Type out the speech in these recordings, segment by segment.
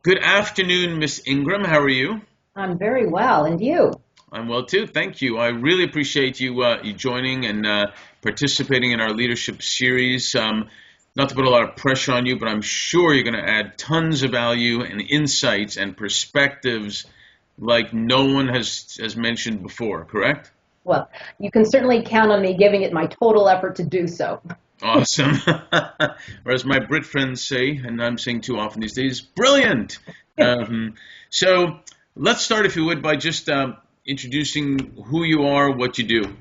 Good afternoon, Miss Ingram. How are you? I'm very well, and you? I'm well too. Thank you. I really appreciate you joining and participating in our leadership series. Not to put a lot of pressure on you, but I'm sure you're going to add tons of value and insights and perspectives like no one has mentioned before. Correct? Well, you can certainly count on me giving it my total effort to do so. Awesome. Or as my Brit friends say, and I'm saying too often these days, brilliant. So let's start, if you would, by just introducing who you are, what you do.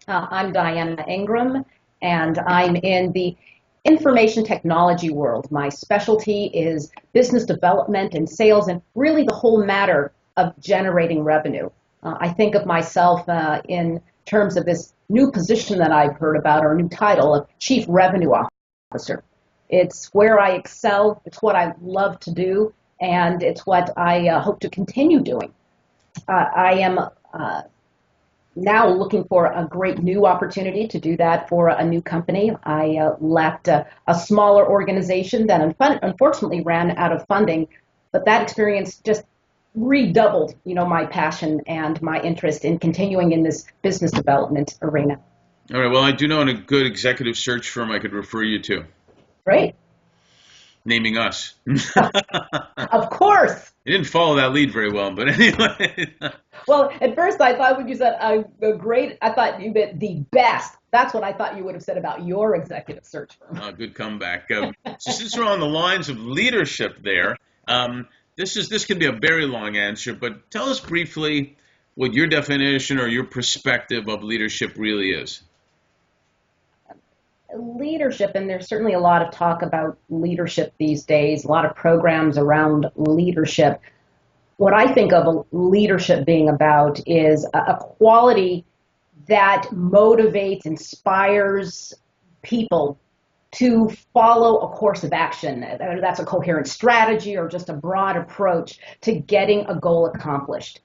I'm Diana Ingram, and I'm in the information technology world. My specialty is business development and sales, and really the whole matter of generating revenue. I think of myself in terms of this new position that I've heard about, or new title of Chief Revenue Officer. It's where I excel, it's what I love to do, and it's what I hope to continue doing. I am now looking for a great new opportunity to do that for a new company. I left a smaller organization that unfortunately ran out of funding, but that experience just redoubled, my passion and my interest in continuing in this business development arena. All right. Well, I do know a good executive search firm I could refer you to. Great. Naming us. Of course. You didn't follow that lead very well, but anyway. Well, at first I thought when you said great, I thought you meant the best. That's what I thought you would have said about your executive search firm. Good comeback. So since we're on the lines of leadership there, this can be a very long answer, but tell us briefly what your definition or your perspective of leadership really is. Leadership, and there's certainly a lot of talk about leadership these days, a lot of programs around leadership. What I think of leadership being about is a quality that motivates, inspires people to follow a course of action. Whether that's a coherent strategy or just a broad approach to getting a goal accomplished.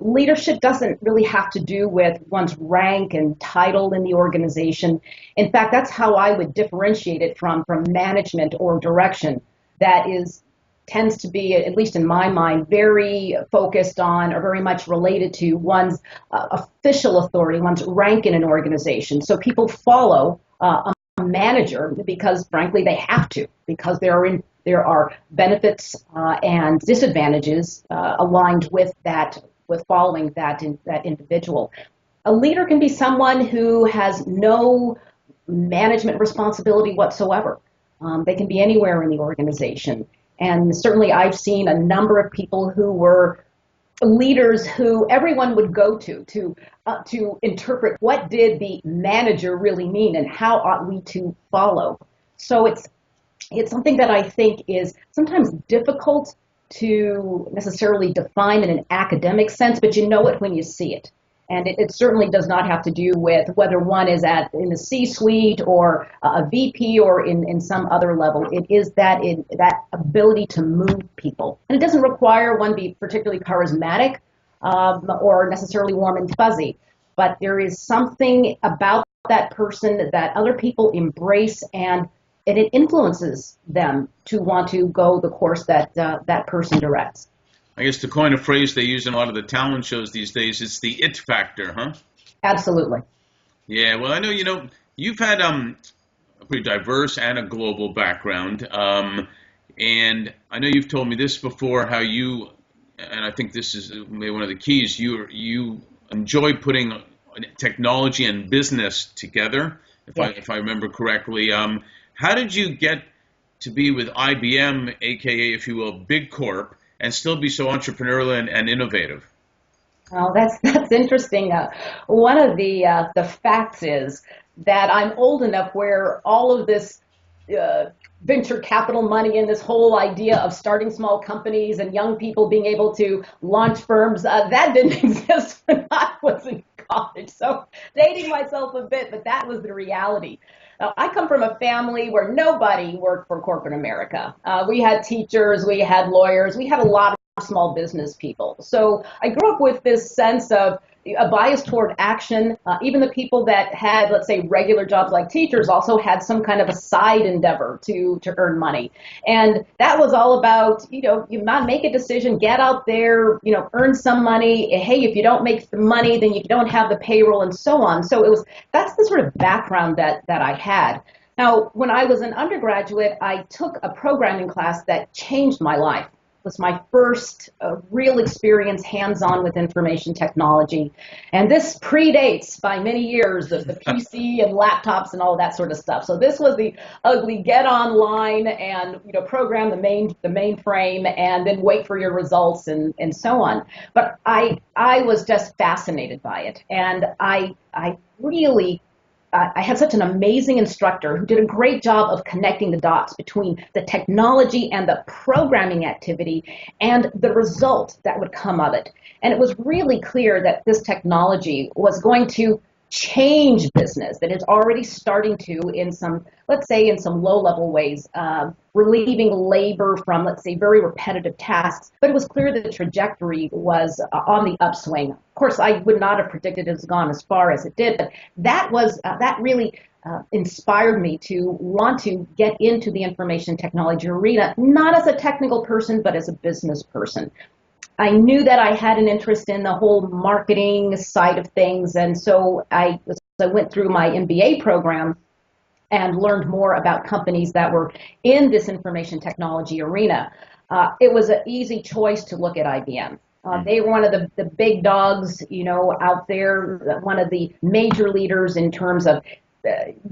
Leadership doesn't really have to do with one's rank and title in the organization. In fact, that's how I would differentiate it from management or direction. That tends to be, at least in my mind, very focused on or very much related to one's official authority, one's rank in an organization. So people follow a manager because, frankly, they have to, because there are benefits and disadvantages aligned with following that individual. A leader can be someone who has no management responsibility whatsoever. They can be anywhere in the organization. And certainly I've seen a number of people who were leaders who everyone would go to interpret what did the manager really mean and how ought we to follow. So it's something that I think is sometimes difficult to necessarily define in an academic sense, but you know it when you see it. And it certainly does not have to do with whether one is in the C-suite or a VP or in some other level. It is that ability to move people. And it doesn't require one be particularly charismatic or necessarily warm and fuzzy, but there is something about that person that other people embrace, and it influences them to want to go the course that that person directs. I guess to coin a phrase they use in a lot of the talent shows these days, it's the it factor, huh? Absolutely. Yeah, well, I know, you've had a pretty diverse and a global background. And I know you've told me this before, how and I think this is maybe one of the keys, you enjoy putting technology and business together, if I remember correctly. How did you get to be with IBM, aka, if you will, Big Corp, and still be so entrepreneurial and innovative? Well, that's interesting. One of the facts is that I'm old enough where all of this venture capital money and this whole idea of starting small companies and young people being able to launch firms, that didn't exist when I was in college. So dating myself a bit, but that was the reality. Now, I come from a family where nobody worked for corporate America. We had teachers, we had lawyers, we had a lot small business people. So I grew up with this sense of a bias toward action. Even the people that had, let's say, regular jobs like teachers also had some kind of a side endeavor to earn money. And that was all about, you not make a decision, get out there, earn some money. Hey, if you don't make the money, then you don't have the payroll and so on. So that's the sort of background that I had. Now, when I was an undergraduate, I took a programming class that changed my life. It was my first real experience hands-on with information technology. And this predates by many years the PC and laptops and all that sort of stuff. So this was the ugly get online and program the mainframe and then wait for your results and so on. But I was just fascinated by it. And I really I had such an amazing instructor who did a great job of connecting the dots between the technology and the programming activity and the result that would come of it. And it was really clear that this technology was going to change business, that it's already starting to in some, let's say, in some low-level ways, relieving labor from, let's say, very repetitive tasks. But it was clear that the trajectory was on the upswing. Of course, I would not have predicted it has gone as far as it did, but that really inspired me to want to get into the information technology arena, not as a technical person, but as a business person. I knew that I had an interest in the whole marketing side of things, and so I went through my MBA program and learned more about companies that were in this information technology arena. It was an easy choice to look at IBM. They were one of the big dogs, out there, one of the major leaders in terms of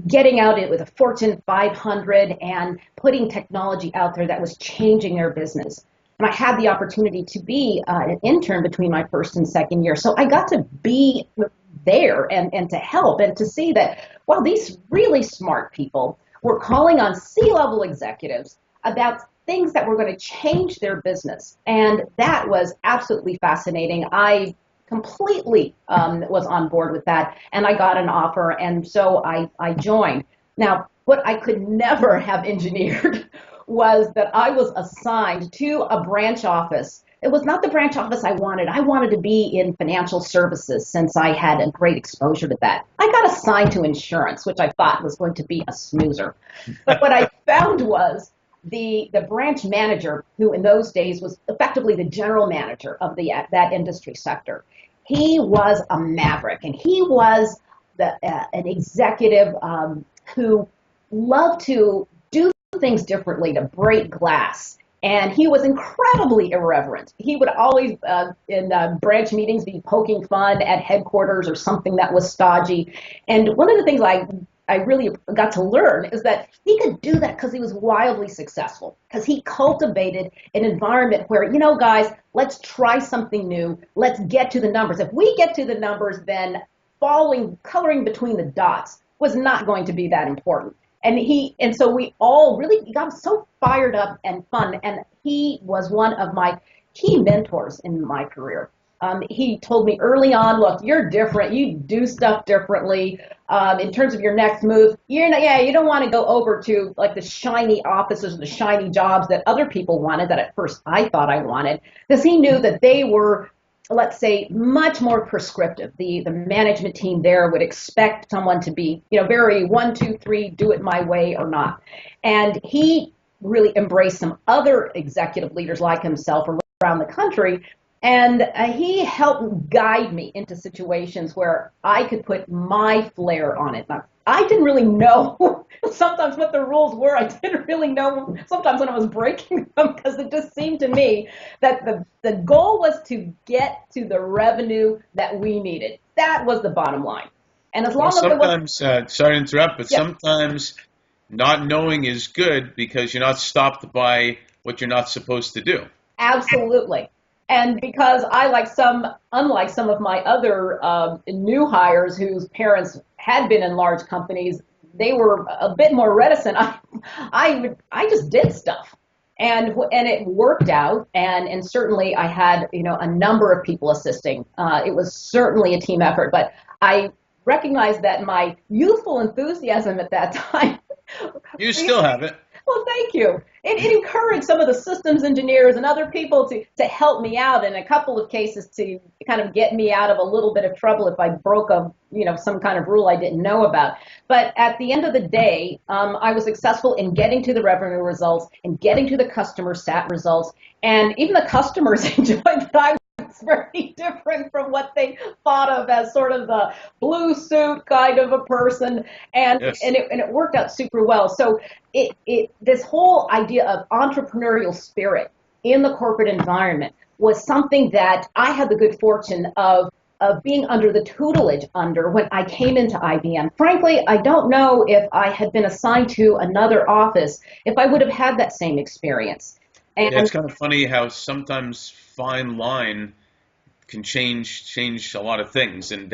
getting out it with a Fortune 500 and putting technology out there that was changing their business. And I had the opportunity to be an intern between my first and second year. So I got to be there and to help and to see that, well, these really smart people were calling on C-level executives about things that were going to change their business. And that was absolutely fascinating. I completely was on board with that, and I got an offer, and so I joined. Now, what I could never have engineered was that I was assigned to a branch office. It was not the branch office I wanted. I wanted to be in financial services since I had a great exposure to that. I got assigned to insurance, which I thought was going to be a snoozer. But what I found was the branch manager, who in those days was effectively the general manager of that industry sector. He was a maverick, and he was an executive who loved to do things differently, to break glass. And he was incredibly irreverent. He would always, in branch meetings, be poking fun at headquarters or something that was stodgy. And one of the things I really got to learn is that he could do that because he was wildly successful, because he cultivated an environment where, guys, let's try something new. Let's get to the numbers. If we get to the numbers, then coloring between the dots was not going to be that important. And so we all really got so fired up and fun. And he was one of my key mentors in my career. He told me early on, look, you're different. You do stuff differently. In terms of your next move, you don't want to go over to like the shiny offices or the shiny jobs that other people wanted, that at first I thought I wanted, because he knew that they were, let's say, much more prescriptive. The management team there would expect someone to be, very 1, 2, 3, do it my way or not. And he really embraced some other executive leaders like himself around the country. And he helped guide me into situations where I could put my flair on it. Now, I didn't really know sometimes what the rules were. I didn't really know sometimes when I was breaking them, because it just seemed to me that the goal was to get to the revenue that we needed. That was the bottom line. And as long as it was... sorry to interrupt, but sometimes not knowing is good because you're not stopped by what you're not supposed to do. Absolutely. And because unlike some of my other new hires whose parents had been in large companies, they were a bit more reticent. I just did stuff, and it worked out. And certainly I had a number of people assisting. It was certainly a team effort, but I recognized that my youthful enthusiasm at that time. You still have it. Well, thank you. It encouraged some of the systems engineers and other people to help me out in a couple of cases to kind of get me out of a little bit of trouble if I broke some kind of rule I didn't know about. But at the end of the day, I was successful in getting to the revenue results and getting to the customer sat results. And even the customers enjoyed that I was very different from what they thought of as sort of the blue suit kind of a person. And, Yes. and it worked out super well. So this whole idea of entrepreneurial spirit in the corporate environment was something that I had the good fortune of being under the tutelage under when I came into IBM. Frankly, I don't know if I had been assigned to another office if I would have had that same experience. And Yeah, it's kind of funny how sometimes fine line can change a lot of things. And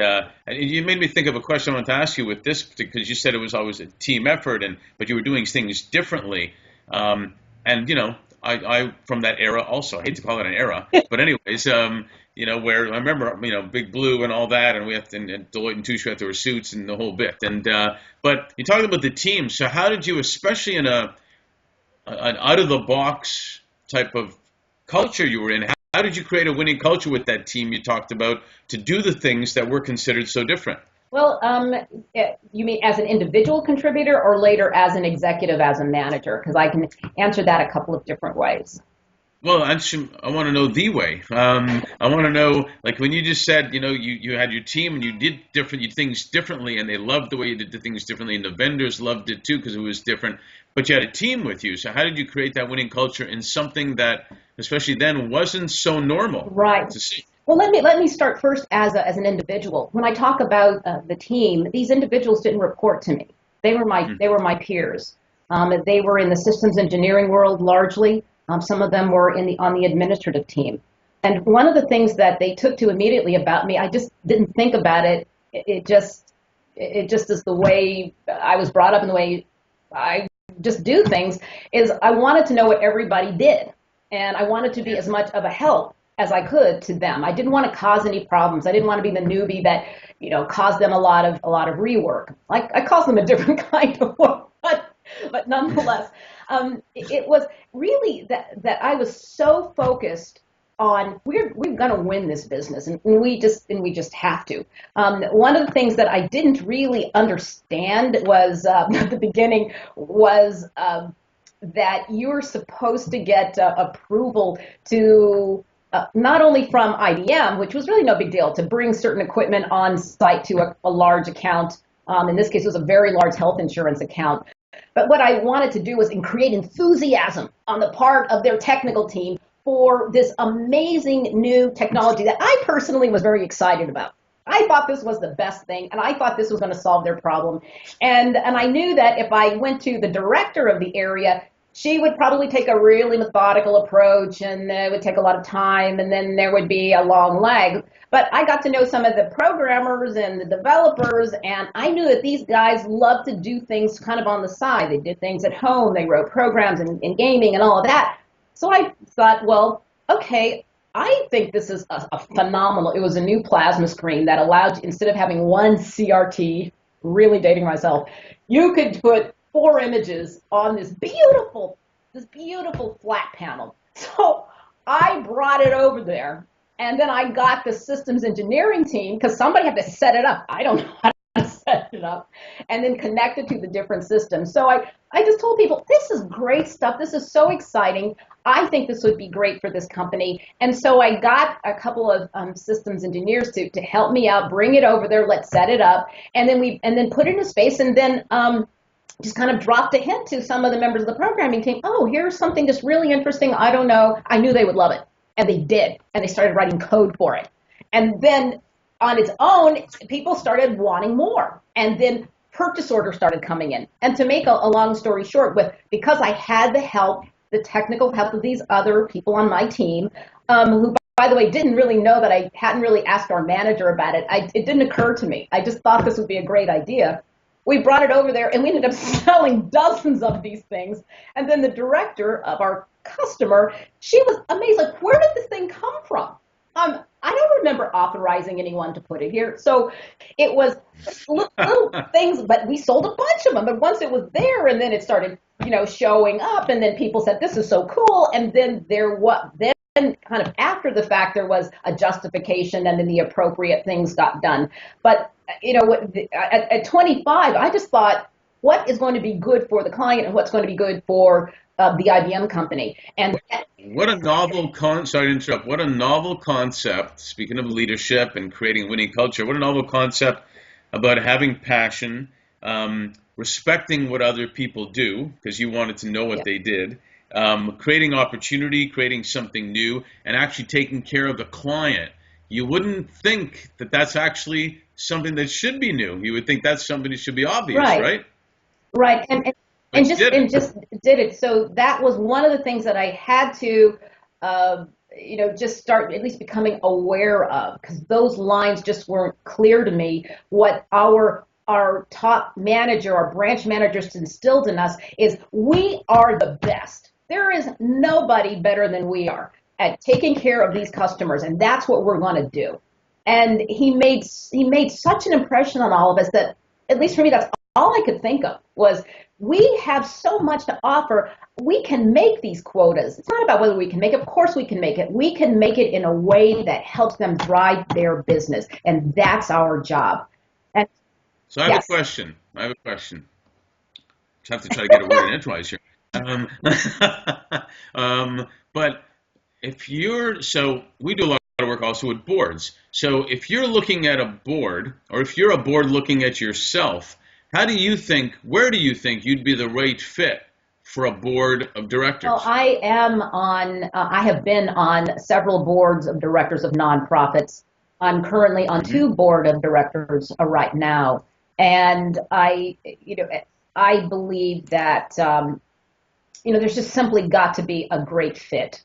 you made me think of a question I wanted to ask you with this, because you said it was always a team effort, but you were doing things differently. And I from that era also. I hate to call it an era, but anyways, where I remember, Big Blue and all that, and we have to, and Deloitte and Touche, we have to wear suits and the whole bit. But you talked about the team. So how did you, especially in an out of the box type of culture you were in, how did you create a winning culture with that team you talked about to do the things that were considered so different? well, you mean as an individual contributor or later as an executive, as a manager? Because I can answer that a couple of different ways. Well, I want to know the way. I want to know, like when you just said, you had your team and you did things differently, and they loved the way you did the things differently, and the vendors loved it too because it was different. But you had a team with you. So how did you create that winning culture in something that, especially then, wasn't so normal Right. to see? Well, let me start first as an individual. When I talk about the team, these individuals didn't report to me. They were my peers. They were in the systems engineering world largely. Some of them were on the administrative team. And one of the things that they took to immediately about me, I just didn't think about it. It just is the way I was brought up and the way I just do things, is I wanted to know what everybody did. And I wanted to be as much of a help as I could to them. I didn't want to cause any problems. I didn't want to be the newbie that, caused them a lot of rework. I caused them a different kind of work, but nonetheless, it was really that I was so focused on we're going to win this business, and we just have to. One of the things that I didn't really understand was at the beginning was that you're supposed to get approval to not only from IBM, which was really no big deal, to bring certain equipment on site to a large account. In this case, it was a very large health insurance account. But what I wanted to do was create enthusiasm on the part of their technical team for this amazing new technology that I personally was very excited about. I thought this was the best thing, and I thought this was going to solve their problem. And I knew that if I went to the director of the area, she would probably take a really methodical approach, and it would take a lot of time, and then there would be a long lag. But I got to know some of the programmers and the developers, and I knew that these guys loved to do things kind of on the side. They did things at home. They wrote programs in gaming and all of that. So I thought, well, okay, I think this is a phenomenal. It was a new plasma screen that allowed, instead of having one CRT, really dating myself, you could put 4 images on this beautiful flat panel. So I brought it over there, and then I got the systems engineering team, because somebody had to set it up. I don't know how to set it up, and then connect it to the different systems. So I just told people, this is great stuff. This is so exciting. I think this would be great for this company. And so I got a couple of systems engineers to help me out, bring it over there, let's set it up, and then put it in a space, and then just kind of dropped a hint to some of the members of the programming team. Oh, here's something just really interesting. I don't know. I knew they would love it. And they did. And they started writing code for it. And then on its own, people started wanting more. And then purchase orders started coming in. And to make a long story short, because I had the help, the technical help of these other people on my team, who, by the way, didn't really know that I hadn't really asked our manager about it. It didn't occur to me. I just thought this would be a great idea. We brought it over there, and we ended up selling dozens of these things. And then the director of our customer, she was amazed, like, where did this thing come from? I don't remember authorizing anyone to put it here. So it was little things, but we sold a bunch of them. And once it was there, and then it started, showing up, and then people said, "This is so cool." And then then kind of after the fact, there was a justification, and then the appropriate things got done. But at 25, I just thought, what is going to be good for the client, and what's going to be good for the IBM company? And what a novel sorry to interrupt. What a novel concept. Speaking of leadership and creating winning culture, what a novel concept about having passion, respecting what other people do because you wanted to know what they did, creating opportunity, creating something new, and actually taking care of the client. You wouldn't think that that's actually something that should be new. You would think that's something that should be obvious, right? Right, and just did it. So that was one of the things that I had to, just start at least becoming aware of, because those lines just weren't clear to me. What our top manager, our branch managers instilled in us is we are the best. There is nobody better than we are at taking care of these customers, and that's what we're going to do. And he made such an impression on all of us that, at least for me, that's all I could think of was, we have so much to offer. We can make these quotas. It's not about whether we can make it. Of course we can make it. We can make it in a way that helps them drive their business, and that's our job. And so I have a question. Just have to try to get a word in edgewise here. But so we do a lot of work also with boards. So if you're looking at a board, or if you're a board looking at yourself, where do you think you'd be the right fit for a board of directors? Well, I have been on several boards of directors of nonprofits. I'm currently on two board of directors right now. And I believe that, there's just simply got to be a great fit.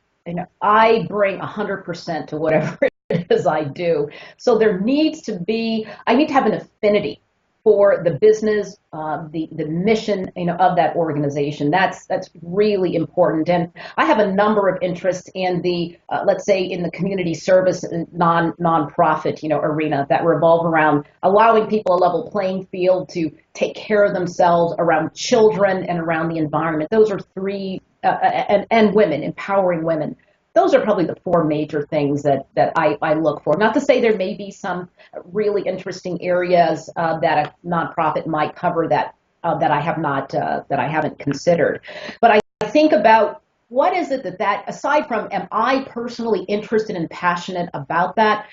I bring 100% to whatever it is I do. So I need to have an affinity for the business, the mission, of that organization. That's really important. And I have a number of interests in the, let's say, in the community service nonprofit, arena that revolve around allowing people a level playing field to take care of themselves, around children, and around the environment. Those are three, and women, empowering women. Those are probably the four major things that I look for. Not to say there may be some really interesting areas that a nonprofit might cover that I haven't considered. But I think about, what is it that aside from, am I personally interested and passionate about that?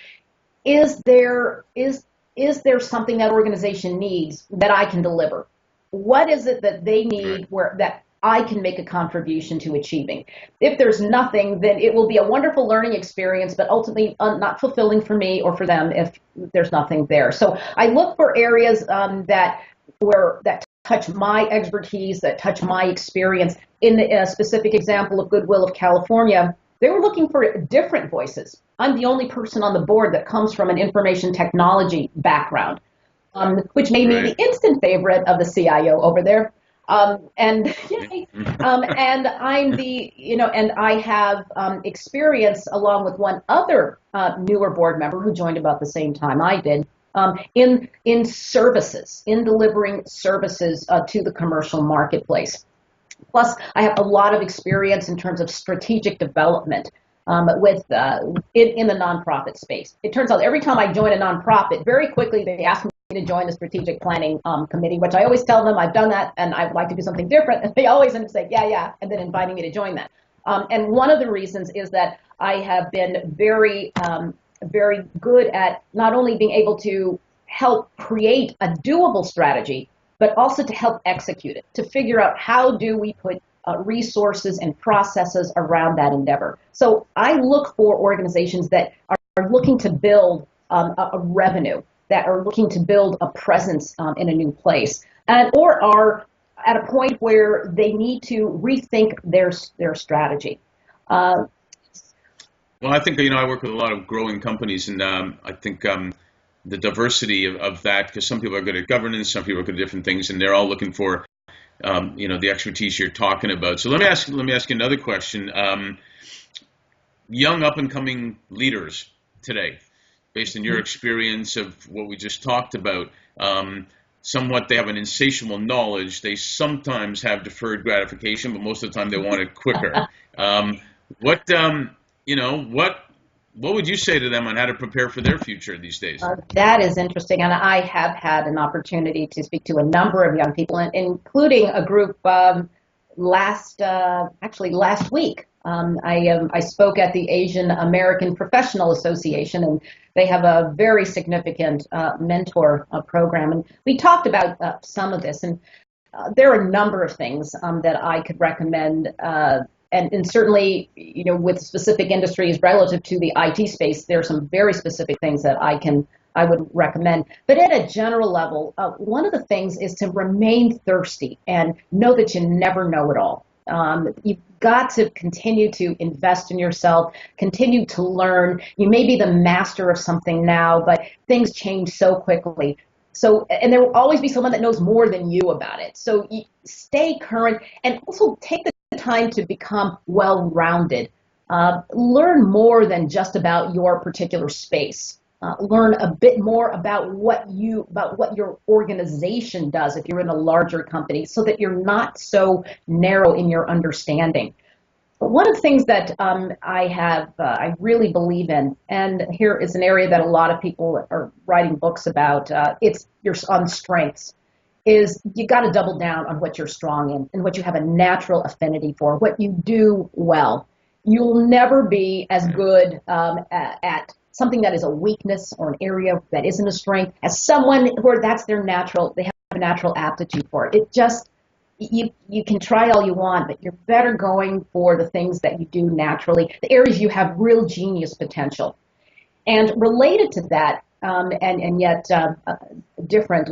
Is there something that organization needs that I can deliver? What is it that they need that I can make a contribution to achieving? If there's nothing, then it will be a wonderful learning experience, but ultimately not fulfilling for me or for them if there's nothing there. So I look for areas that touch my expertise, that touch my experience. In a specific example of Goodwill of California, they were looking for different voices. I'm the only person on the board that comes from an information technology background, which made me the instant favorite of the CIO over there. And I'm and I have experience, along with one other newer board member who joined about the same time I did, in services, in delivering services to the commercial marketplace. Plus, I have a lot of experience in terms of strategic development in the nonprofit space. It turns out every time I join a nonprofit, very quickly they ask me to join the strategic planning committee, which I always tell them I've done that and I'd like to do something different. And they always end up saying, yeah, and then inviting me to join that. And one of the reasons is that I have been very, very good at not only being able to help create a doable strategy, but also to help execute it, to figure out how do we put resources and processes around that endeavor. So I look for organizations that are looking to build a revenue, that are looking to build a presence in a new place, or are at a point where they need to rethink their strategy. Well, I think, I work with a lot of growing companies, and I think the diversity of that, because some people are good at governance, some people are good at different things, and they're all looking for the expertise you're talking about. So let me ask you another question. Young up and coming leaders, today, based on your experience of what we just talked about? Somewhat, they have an insatiable knowledge. They sometimes have deferred gratification, but most of the time they want it quicker. Um, what you know, what would you say to them on how to prepare for their future these days? That is interesting, and I have had an opportunity to speak to a number of young people, including a group last week. I spoke at the Asian American Professional Association, and they have a very significant mentor program, and we talked about some of this, and there are a number of things that I could recommend. And certainly, with specific industries relative to the IT space, there are some very specific things that I would recommend. But at a general level, one of the things is to remain thirsty and know that you never know it all. You've got to continue to invest in yourself, continue to learn. You may be the master of something now, but things change so quickly. So, and there will always be someone that knows more than you about it. So stay current and also take the time to become well-rounded. Learn more than just about your particular space. Learn a bit more about what your organization does if you're in a larger company, so that you're not so narrow in your understanding. But one of the things that I really believe in, and here is an area that a lot of people are writing books about. It's on strengths. Is you got to double down on what you're strong in and what you have a natural affinity for, what you do well. You'll never be as good at something that is a weakness or an area that isn't a strength as someone where they have a natural aptitude for it. It just, you can try all you want, but you're better going for the things that you do naturally, the areas you have real genius potential. And related to that, and yet different,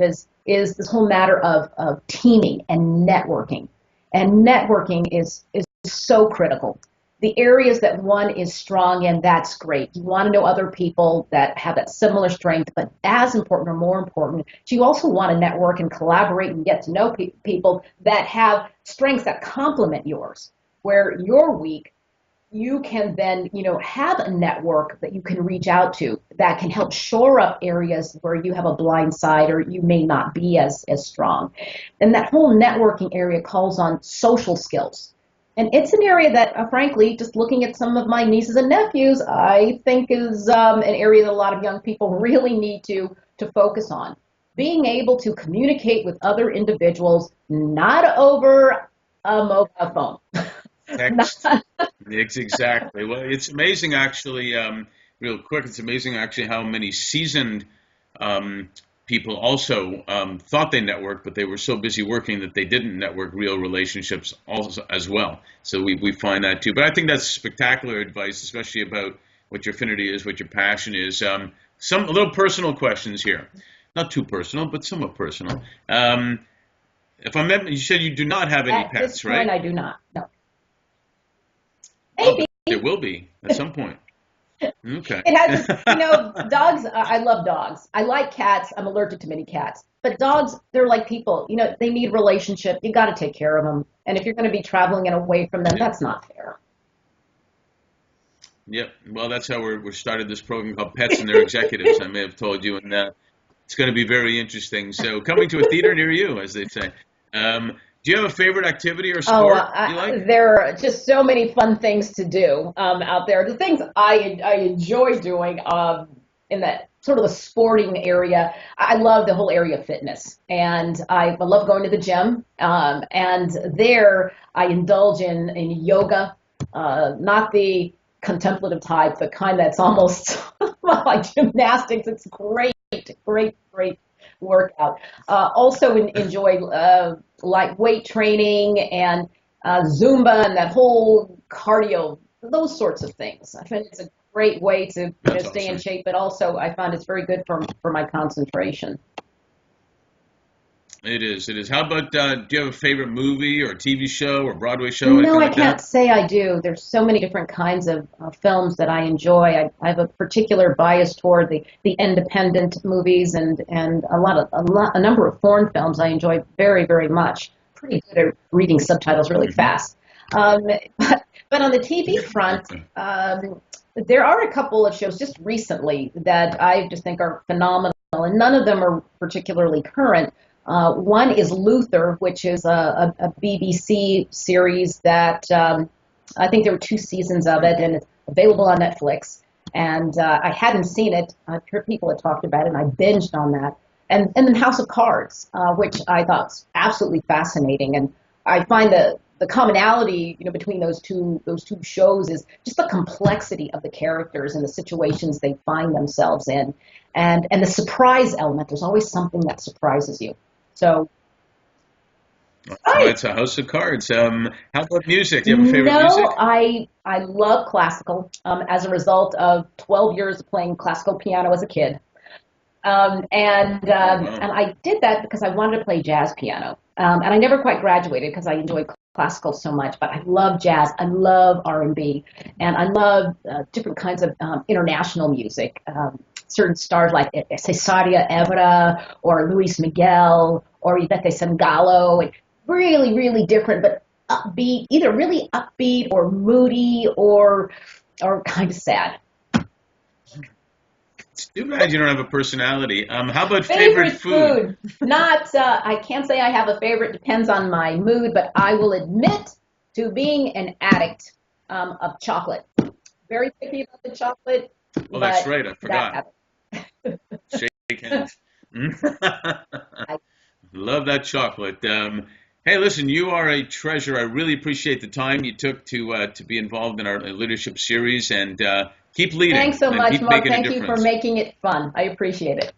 is this whole matter of teaming and networking. And networking is so critical. The areas that one is strong in, that's great. You want to know other people that have that similar strength, but as important or more important, you also want to network and collaborate and get to know people that have strengths that complement yours. Where you're weak, you can then, have a network that you can reach out to that can help shore up areas where you have a blind side or you may not be as strong. And that whole networking area calls on social skills. And it's an area that, frankly, just looking at some of my nieces and nephews, I think is an area that a lot of young people really need to focus on. Being able to communicate with other individuals, not over a mobile phone. Text. It's exactly. Well, it's amazing actually, real quick, it's amazing actually how many seasoned people also thought they networked, but they were so busy working that they didn't network real relationships also as well. So we find that too. But I think that's spectacular advice, especially about what your affinity is, what your passion is. Some little personal questions here. Not too personal, but somewhat personal. If I remember, you said you do not have any pets, right? At this point, right? I do not, no. Oh, Maybe. there will be at some point. Okay. It has, dogs, I love dogs. I like cats. I'm allergic to many cats. But dogs, they're like people. They need relationship. You got to take care of them. And if you're going to be traveling and away from them, that's not fair. Yep. Well, that's how we started this program called Pets and Their Executives. I may have told you, and it's going to be very interesting. So coming to a theater near you, as they say. Do you have a favorite activity or sport you like? There are just so many fun things to do out there. The things I enjoy doing in that sort of the sporting area, I love the whole area of fitness. And I love going to the gym. And there I indulge in yoga, not the contemplative type, the kind that's almost like gymnastics. It's great workout. Also enjoy light weight training and Zumba and that whole cardio, those sorts of things. I find it's a great way to stay in shape, but also I find it's very good for my concentration. It is. How about, do you have a favorite movie or TV show or Broadway show? No, I like can't that? say I do. There's so many different kinds of films that I enjoy. I have a particular bias toward the independent movies and a number of foreign films I enjoy very, very much. Pretty good at reading subtitles really fast. But on the TV front, There are a couple of shows just recently that I just think are phenomenal, and none of them are particularly current. One is Luther, which is a BBC series that I think there were 2 seasons of it, and it's available on Netflix. And I hadn't seen it. I've heard people had talked about it, and I binged on that. And then House of Cards, which I thought was absolutely fascinating. And I find the commonality, between those two shows is just the complexity of the characters and the situations they find themselves in, and the surprise element. There's always something that surprises you. So. Oh, it's a House of Cards. How about music? Do you have a favorite No, music? I love classical as a result of 12 years of playing classical piano as a kid. And I did that because I wanted to play jazz piano. And I never quite graduated because I enjoyed classical so much, but I love jazz. I love R&B, and I love different kinds of international music. Certain stars like Cesaria Evora or Luis Miguel or Ivete Sangalo, and really, really different, but upbeat, either really upbeat or moody or kind of sad. It's too bad you don't have a personality. How about Favorite food? Not, I can't say I have a favorite. Depends on my mood, but I will admit to being an addict of chocolate. Very picky about the chocolate. Oh, that's right. I forgot. Shake hands. Love that chocolate. Hey, listen, you are a treasure. I really appreciate the time you took to be involved in our leadership series, and keep leading. Thanks so and much, keep Mark. making a Thank you for difference. making it fun. I appreciate it.